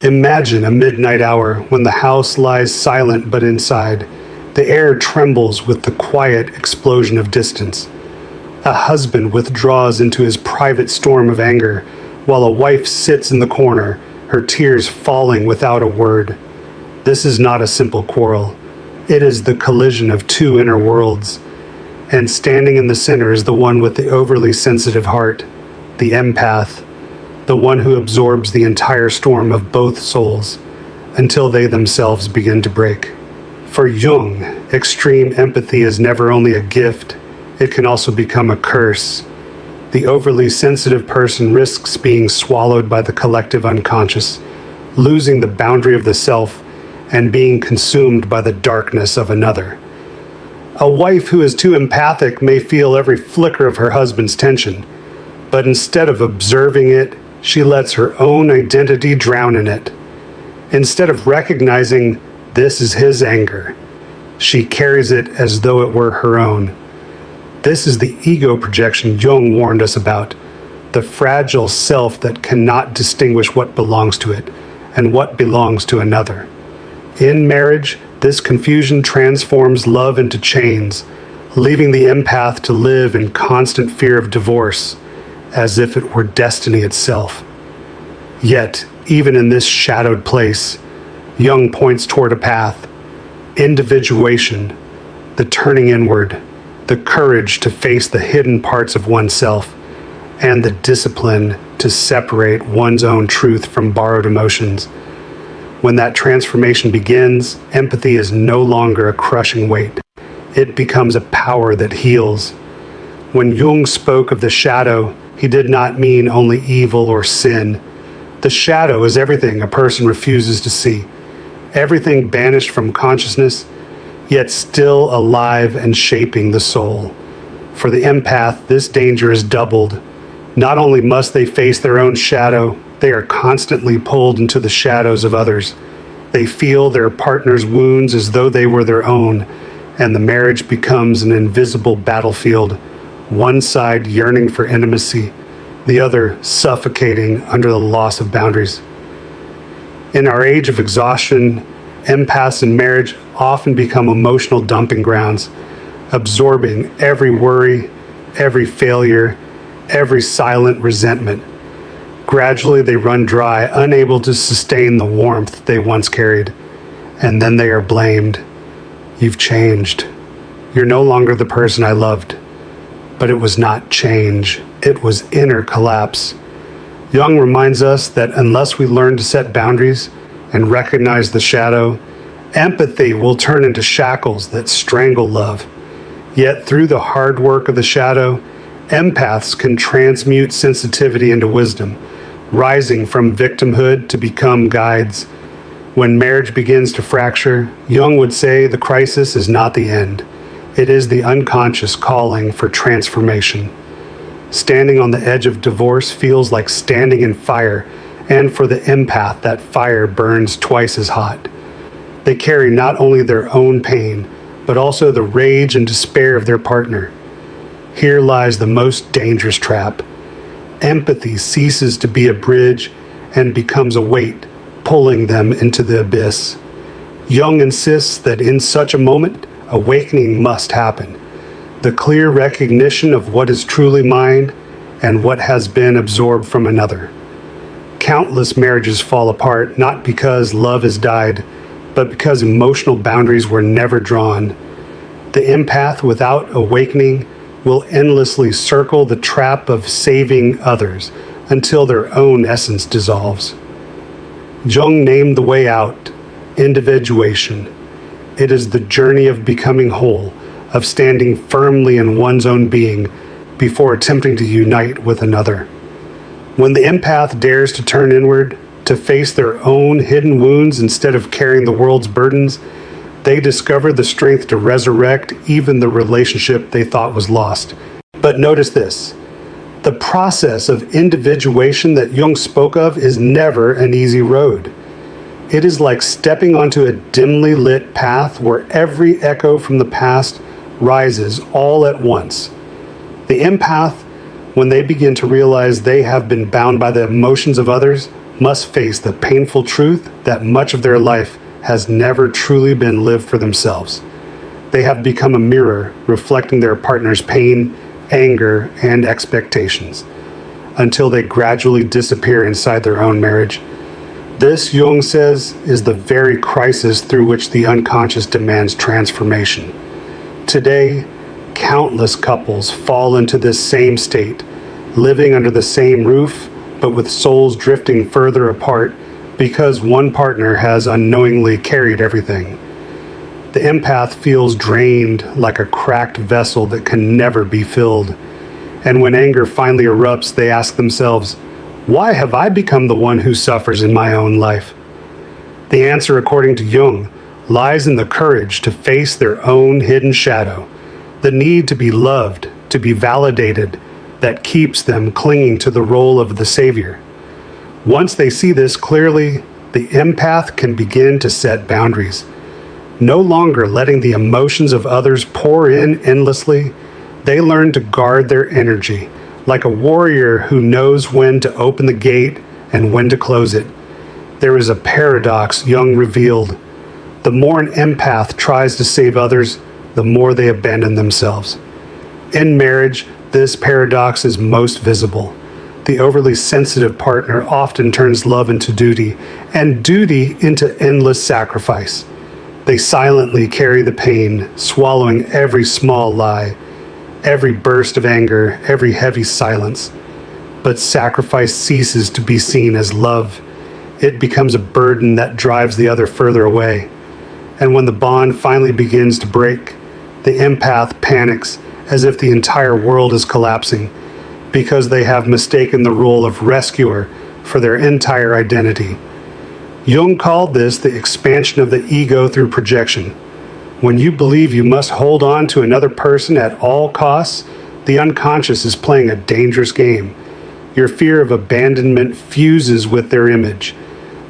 Imagine a midnight hour when the house lies silent but inside. The air trembles with the quiet explosion of distance. A husband withdraws into his private storm of anger, while a wife sits in the corner, her tears falling without a word. This is not a simple quarrel. It is the collision of two inner worlds. And standing in the center is the one with the overly sensitive heart, the empath, the one who absorbs the entire storm of both souls until they themselves begin to break. For Jung, extreme empathy is never only a gift, it can also become a curse. The overly sensitive person risks being swallowed by the collective unconscious, losing the boundary of the self, and being consumed by the darkness of another. A wife who is too empathic may feel every flicker of her husband's tension, but instead of observing it, she lets her own identity drown in it. Instead of recognizing this is his anger, she carries it as though it were her own. This is the ego projection Jung warned us about, the fragile self that cannot distinguish what belongs to it and what belongs to another. In marriage, this confusion transforms love into chains, leaving the empath to live in constant fear of divorce, as if it were destiny itself. Yet, even in this shadowed place, Jung points toward a path: individuation, the turning inward, the courage to face the hidden parts of oneself, and the discipline to separate one's own truth from borrowed emotions. When that transformation begins, empathy is no longer a crushing weight. It becomes a power that heals. When Jung spoke of the shadow, he did not mean only evil or sin. The shadow is everything a person refuses to see, everything banished from consciousness, yet still alive and shaping the soul. For the empath, this danger is doubled. Not only must they face their own shadow, they are constantly pulled into the shadows of others. They feel their partner's wounds as though they were their own, and the marriage becomes an invisible battlefield, one side yearning for intimacy, the other suffocating under the loss of boundaries. In our age of exhaustion, empaths in marriage often become emotional dumping grounds, absorbing every worry, every failure, every silent resentment. Gradually, they run dry, unable to sustain the warmth they once carried, and then they are blamed. You've changed. You're no longer the person I loved. But it was not change. It was inner collapse. Jung reminds us that unless we learn to set boundaries and recognize the shadow, empathy will turn into shackles that strangle love. Yet through the hard work of the shadow, empaths can transmute sensitivity into wisdom, rising from victimhood to become guides. When marriage begins to fracture, Jung would say the crisis is not the end. It is the unconscious calling for transformation. Standing on the edge of divorce feels like standing in fire, and for the empath, that fire burns twice as hot. They carry not only their own pain, but also the rage and despair of their partner. Here lies the most dangerous trap. Empathy ceases to be a bridge and becomes a weight, pulling them into the abyss. Jung insists that in such a moment, awakening must happen. The clear recognition of what is truly mine and what has been absorbed from another. Countless marriages fall apart not because love has died, but because emotional boundaries were never drawn. The empath without awakening will endlessly circle the trap of saving others until their own essence dissolves. Jung named the way out individuation. It is the journey of becoming whole, of standing firmly in one's own being before attempting to unite with another. When the empath dares to turn inward, to face their own hidden wounds instead of carrying the world's burdens, they discover the strength to resurrect even the relationship they thought was lost. But notice this: the process of individuation that Jung spoke of is never an easy road. It is like stepping onto a dimly lit path where every echo from the past rises all at once. The empath, when they begin to realize they have been bound by the emotions of others, must face the painful truth that much of their life has never truly been lived for themselves. They have become a mirror reflecting their partner's pain, anger, and expectations, until they gradually disappear inside their own marriage. This, Jung says, is the very crisis through which the unconscious demands transformation. Today, countless couples fall into this same state, living under the same roof, but with souls drifting further apart because one partner has unknowingly carried everything. The empath feels drained like a cracked vessel that can never be filled. And when anger finally erupts, they ask themselves, why have I become the one who suffers in my own life? The answer, according to Jung, lies in the courage to face their own hidden shadow, the need to be loved, to be validated, that keeps them clinging to the role of the savior. Once they see this clearly, the empath can begin to set boundaries. No longer letting the emotions of others pour in endlessly, they learn to guard their energy, like a warrior who knows when to open the gate and when to close it. There is a paradox Jung revealed. The more an empath tries to save others, the more they abandon themselves. In marriage, this paradox is most visible. The overly sensitive partner often turns love into duty, and duty into endless sacrifice. They silently carry the pain, swallowing every small lie, every burst of anger, every heavy silence. But sacrifice ceases to be seen as love. It becomes a burden that drives the other further away. And when the bond finally begins to break, the empath panics as if the entire world is collapsing, because they have mistaken the role of rescuer for their entire identity. Jung called this the expansion of the ego through projection. When you believe you must hold on to another person at all costs, the unconscious is playing a dangerous game. Your fear of abandonment fuses with their image.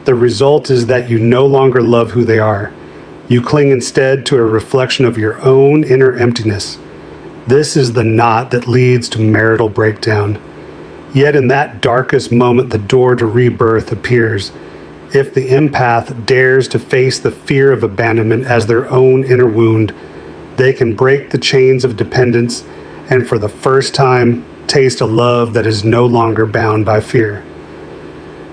The result is that you no longer love who they are. You cling instead to a reflection of your own inner emptiness. This is the knot that leads to marital breakdown. Yet in that darkest moment, the door to rebirth appears. If the empath dares to face the fear of abandonment as their own inner wound, they can break the chains of dependence and for the first time taste a love that is no longer bound by fear.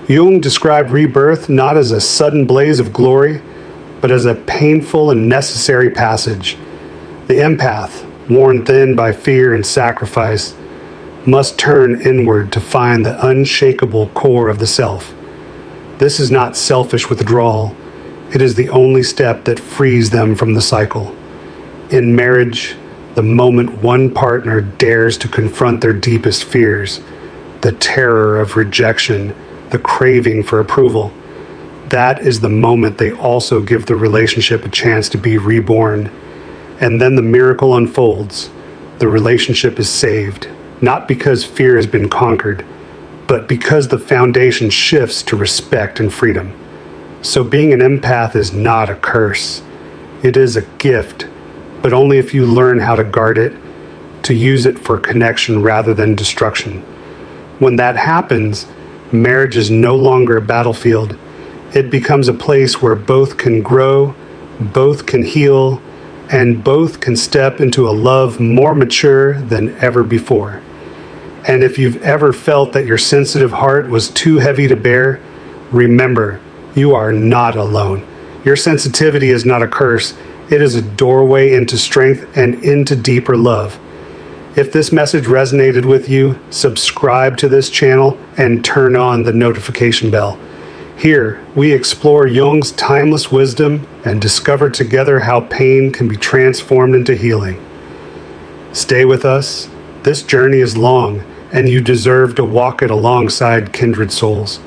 Jung described rebirth not as a sudden blaze of glory, but as a painful and necessary passage. The empath, worn thin by fear and sacrifice, must turn inward to find the unshakable core of the self. This is not selfish withdrawal. It is the only step that frees them from the cycle. In marriage, the moment one partner dares to confront their deepest fears, the terror of rejection, the craving for approval, that is the moment they also give the relationship a chance to be reborn. And then the miracle unfolds. The relationship is saved, not because fear has been conquered, but because the foundation shifts to respect and freedom. So being an empath is not a curse. It is a gift, but only if you learn how to guard it, to use it for connection rather than destruction. When that happens, marriage is no longer a battlefield. It becomes a place where both can grow, both can heal, and both can step into a love more mature than ever before. And if you've ever felt that your sensitive heart was too heavy to bear, remember, you are not alone. Your sensitivity is not a curse. It is a doorway into strength and into deeper love. If this message resonated with you, subscribe to this channel and turn on the notification bell. Here, we explore Jung's timeless wisdom and discover together how pain can be transformed into healing. Stay with us. This journey is long, and you deserve to walk it alongside kindred souls.